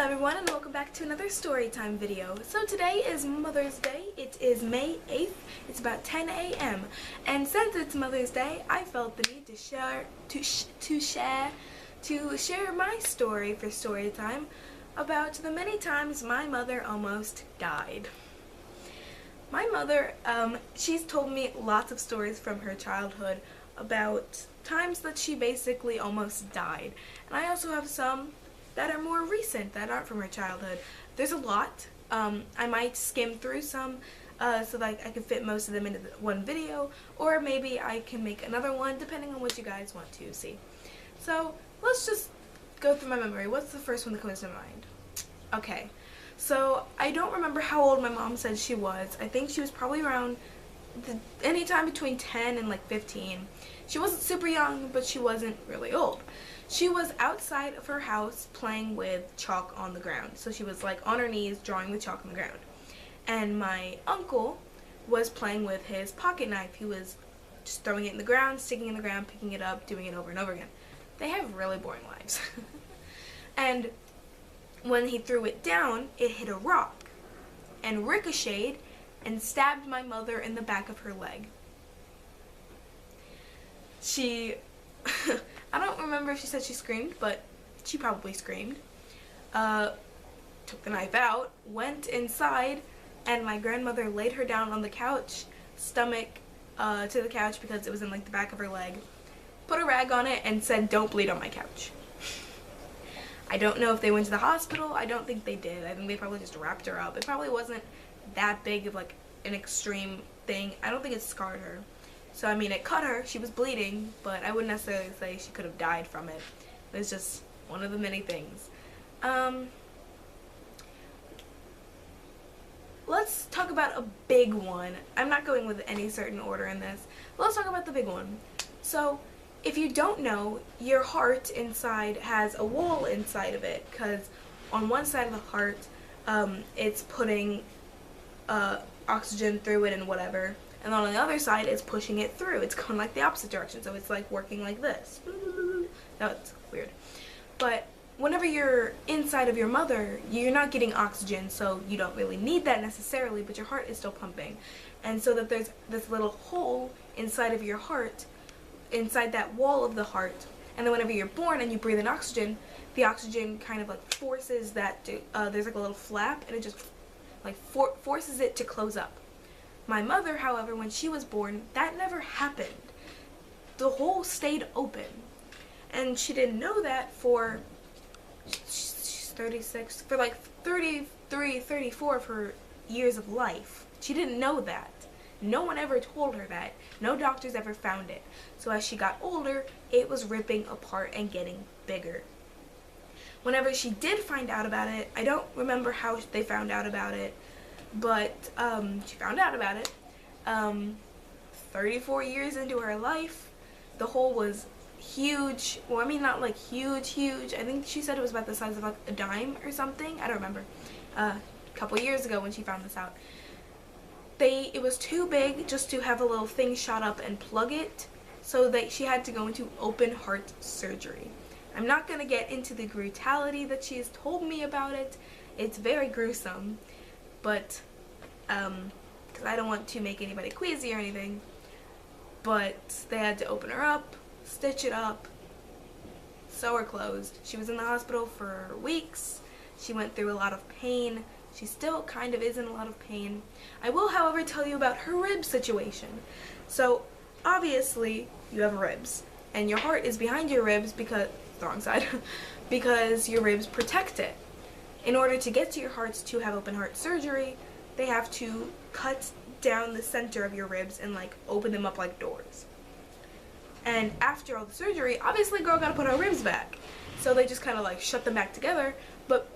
everyone, and welcome back to another Storytime video. So today is Mother's Day. It is May 8th. It's about 10 a.m. And since it's Mother's Day, I felt the need to share my story for Storytime about the many times my mother almost died. My mother, she's told me lots of stories from her childhood about times that she basically almost died. And I also have some that are more recent, that aren't from her childhood. There's a lot. I might skim through some so that I can fit most of them into one video, or maybe I can make another one depending on what you guys want to see. So let's just go through my memory. What's the first one that comes to mind? Okay, so I don't remember how old my mom said she was. I think she was probably around anytime between 10 and like 15. She wasn't super young, but she wasn't really old. She was outside of her house playing with chalk on the ground. So she was like on her knees drawing with chalk on the ground. And my uncle was playing with his pocket knife. He was just throwing it in the ground, sticking it in the ground, picking it up, doing it over and over again. They have really boring lives. And when he threw it down, it hit a rock and ricocheted and stabbed my mother in the back of her leg. I don't remember if she said she screamed, but she probably screamed. Took the knife out, went inside, and my grandmother laid her down on the couch, stomach to the couch because it was in like the back of her leg, put a rag on it, and said, "Don't bleed on my couch." I don't know if they went to the hospital. I don't think they did. I think they probably just wrapped her up. It probably wasn't that big of like an extreme thing. I don't think it scarred her. So, I mean, it cut her, she was bleeding, but I wouldn't necessarily say she could have died from it. It was just one of the many things. Let's talk about a big one. I'm not going with any certain order in this. Let's talk about the big one. So, if you don't know, your heart inside has a wall inside of it, because on one side of the heart, it's putting oxygen through it and whatever. And on the other side, it's pushing it through. It's going like the opposite direction, so it's like working like this. No, it's weird. But whenever you're inside of your mother, you're not getting oxygen, so you don't really need that necessarily, but your heart is still pumping. And so that there's this little hole inside of your heart, inside that wall of the heart. And then whenever you're born and you breathe in oxygen, the oxygen kind of like forces that to, there's like a little flap, and it just like forces it to close up. My mother, however, when she was born, that never happened. The hole stayed open. And she didn't know that for, she's 36, for like 33, 34 of her years of life. She didn't know that. No one ever told her that. No doctors ever found it. So as she got older, it was ripping apart and getting bigger. Whenever she did find out about it, I don't remember how they found out about it, but she found out about it 34 years into her life. The hole was huge. Well, I mean, not like huge. I think she said it was about the size of like a dime or something. I don't remember. A couple years ago when she found this out. It was too big just to have a little thing shot up and plug it, so that she had to go into open heart surgery. I'm not going to get into the brutality that she has told me about it. It's very gruesome. But, because I don't want to make anybody queasy or anything, but they had to open her up, stitch it up, sew her closed. She was in the hospital for weeks. She went through a lot of pain. She still kind of is in a lot of pain. I will, however, tell you about her rib situation. So, obviously, you have ribs, and your heart is behind your ribs because, the wrong side, because your ribs protect it. In order to get to your hearts to have open heart surgery, they have to cut down the center of your ribs and like open them up like doors. And after all the surgery, obviously girl gotta put her ribs back. So they just kind of like shut them back together, but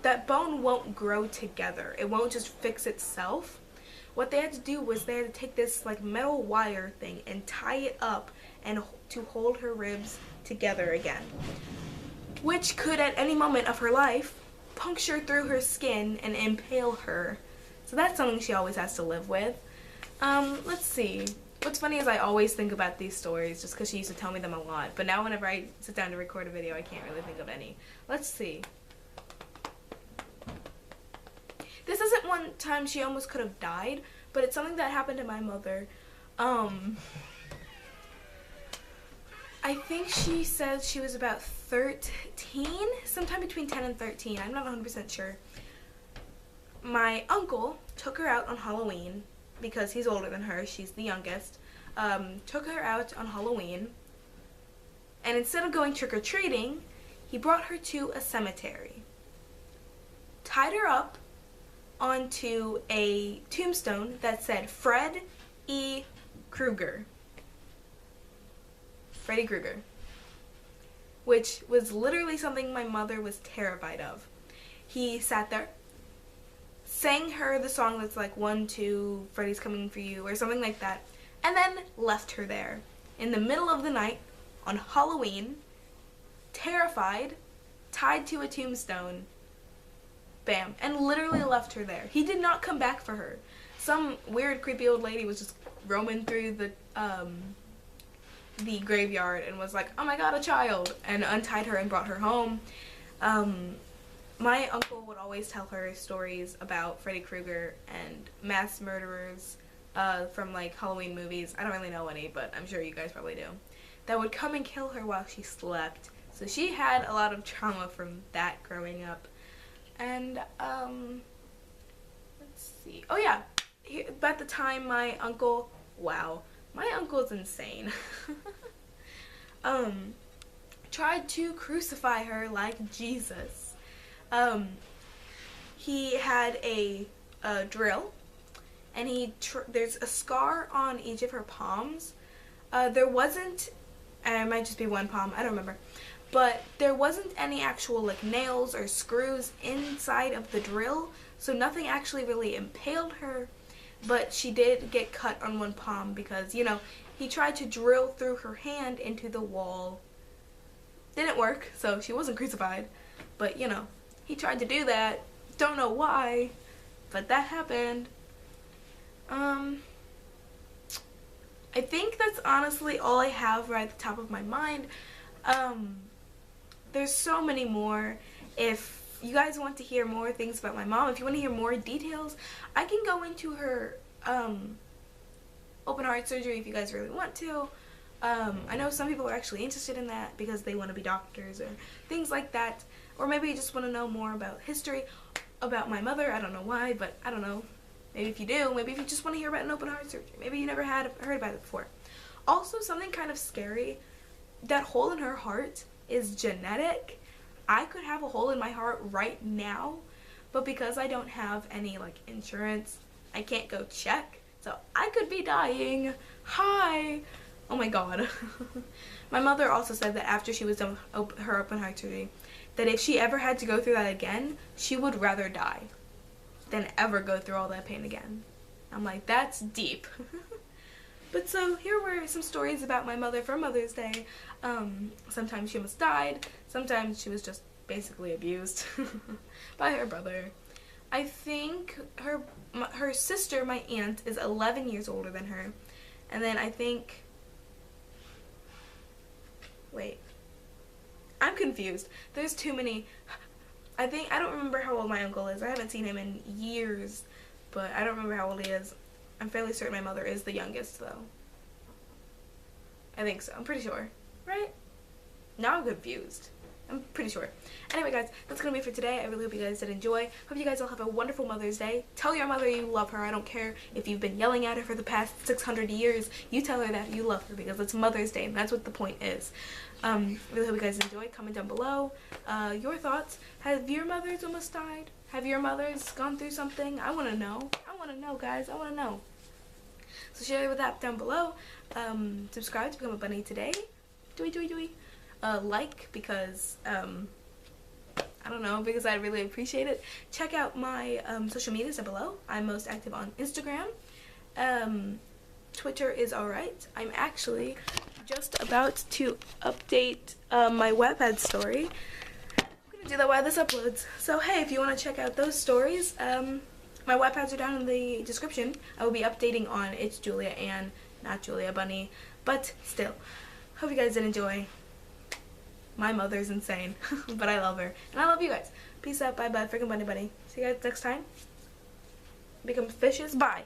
that bone won't grow together. It won't just fix itself. What they had to do was they had to take this like metal wire thing and tie it up and to hold her ribs together again, which could at any moment of her life puncture through her skin and impale her. So that's something she always has to live with. Let's see. What's funny is I always think about these stories just because she used to tell me them a lot. But now whenever I sit down to record a video, I can't really think of any. Let's see. one time she almost could have died, but it's something that happened to my mother. I think she said she was about 13, sometime between 10 and 13. I'm not 100% sure. My uncle took her out on Halloween because he's older than her. She's the youngest. Took her out on Halloween, and instead of going trick-or-treating, he brought her to a cemetery, tied her up onto a tombstone that said Fred E. Krueger. Freddy Krueger. Which was literally something my mother was terrified of. He sat there, sang her the song that's like 1, 2, Freddy's coming for you, or something like that, and then left her there in the middle of the night on Halloween, terrified, tied to a tombstone, bam, and literally left her there. He did not come back for her. Some weird, creepy old lady was just roaming through the graveyard and was like, oh my god, a child, and untied her and brought her home. My uncle would always tell her stories about Freddy Krueger and mass murderers from like Halloween movies. I don't really know any, but I'm sure you guys probably do. That would come and kill her while she slept. So she had a lot of trauma from that growing up. And let's see. Oh yeah, about the time my uncle, wow, my uncle's insane. Tried to crucify her like Jesus. He had a drill, and there's a scar on each of her palms. There wasn't, it might just be one palm, I don't remember, but there wasn't any actual like nails or screws inside of the drill, so nothing actually really impaled her, but she did get cut on one palm because, you know, he tried to drill through her hand into the wall. Didn't work, so she wasn't crucified, but you know, he tried to do that. Don't know why, but that happened. I think that's honestly all I have right at the top of my mind. There's so many more. If you guys want to hear more things about my mom, if you want to hear more details, I can go into her open heart surgery if you guys really want to. I know some people are actually interested in that because they want to be doctors or things like that. Or maybe you just want to know more about history about my mother. I don't know why, but I don't know. Maybe if you do, maybe if you just want to hear about an open heart surgery. Maybe you never heard about it before. Also, something kind of scary, that hole in her heart is genetic. I could have a hole in my heart right now, but because I don't have any like insurance, I can't go check. So I could be dying. Hi. Oh my god. My mother also said that after she was done with her open heart surgery, that if she ever had to go through that again, she would rather die than ever go through all that pain again. I'm like, that's deep. But so here were some stories about my mother for Mother's Day. Sometimes she almost died. Sometimes she was just basically abused by her brother. I think her sister, my aunt, is 11 years older than her. And then I think, wait, I'm confused. There's too many. I don't remember how old my uncle is. I haven't seen him in years, but I don't remember how old he is. I'm fairly certain my mother is the youngest, though. I think so. I'm pretty sure. Right? Now I'm confused. I'm pretty sure. Anyway, guys, that's going to be for today. I really hope you guys did enjoy. Hope you guys all have a wonderful Mother's Day. Tell your mother you love her. I don't care if you've been yelling at her for the past 600 years. You tell her that you love her because it's Mother's Day, and that's what the point is. Really hope you guys enjoyed. Comment down below your thoughts. Have your mothers almost died? Have your mothers gone through something? I want to know. I want to know, guys. I want to know. So share with that down below. Subscribe to become a bunny today. Like, because I don't know, because I really appreciate it. Check out my social medias down below. I'm most active on Instagram. Twitter is alright. I'm actually just about to update my Wattpad story. I'm gonna do that while this uploads. So hey, if you want to check out those stories, my Wattpads are down in the description. I will be updating on It's Julia Ann, not Julia Bunny, but still. Hope you guys did enjoy. My mother's insane, but I love her. And I love you guys. Peace out, bye bye, freaking bunny buddy. See you guys next time. become fishes. Bye.